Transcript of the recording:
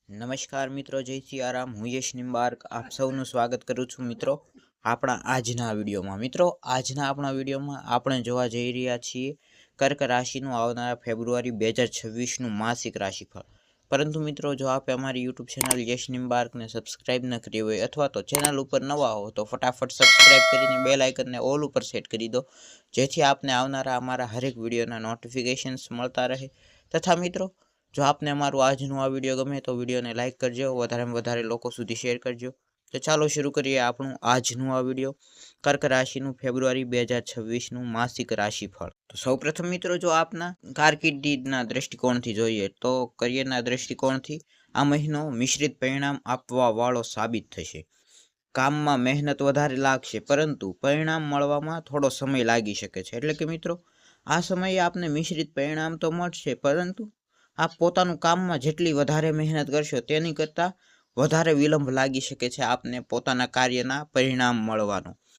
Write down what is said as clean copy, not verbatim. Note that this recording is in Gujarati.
નમસ્કાર મિત્રો, જય સિયારામ। હું યશ નિંબાર્ક આપ સૌનું સ્વાગત કરું છું મિત્રો આપણા આજના વિડીયોમાં। મિત્રો આજના આપણા વિડીયોમાં આપણે જોવા જઈ રહ્યા છીએ કર્ક રાશિનું આવનારા ફેબ્રુઆરી 2026નું માસિક રાશિફળ। પરંતુ મિત્રો, જો આપે અમારી યુટ્યુબ ચેનલ યશ નિંબાર્કને સબસ્ક્રાઇબ ન કરી હોય અથવા તો ચેનલ ઉપર નવા હો તો ફટાફટ સબસ્ક્રાઇબ કરીને બેલ આઇકનને ઓલ ઉપર સેટ કરી દો, જેથી આપને આવનારા અમારા હરેક વિડીયોના નોટિફિકેશન્સ મળતા રહે। તથા મિત્રો, જો આપને અમારું આજનું આ વિડીયો ગમે તો વિડીયોને લાઇક કરજો, વધારેમાં વધારે લોકો સુધી શેર કરજો। તો ચાલો શરૂ કરીએ આપણું આજનું આ વિડીયો કર્ક રાશિનું ફેબ્રુઆરી 2026નું માસિક રાશિફળ। તો સૌપ્રથમ મિત્રો, જો આપના કારકિર્દીના દ્રષ્ટિકોણથી જોઈએ તો કરિયરના દ્રષ્ટિકોણથી આ મહિનો મિશ્રિત પરિણામ આપવા વાળો સાબિત થશે। કામમાં મહેનત વધારે લાગશે, પરંતુ પરિણામ મળવામાં થોડો સમય લાગી શકે છે। એટલે કે મિત્રો, આ સમયે આપને મિશ્રિત પરિણામ તો મળશે, પરંતુ આપ પોતાનું કામમાં જેટલી વધારે મહેનત કરશો તેની કરતાં વધારે વિલંબ લાગી શકે છે આપને પોતાના કાર્યના પરિણામ મળવાનો।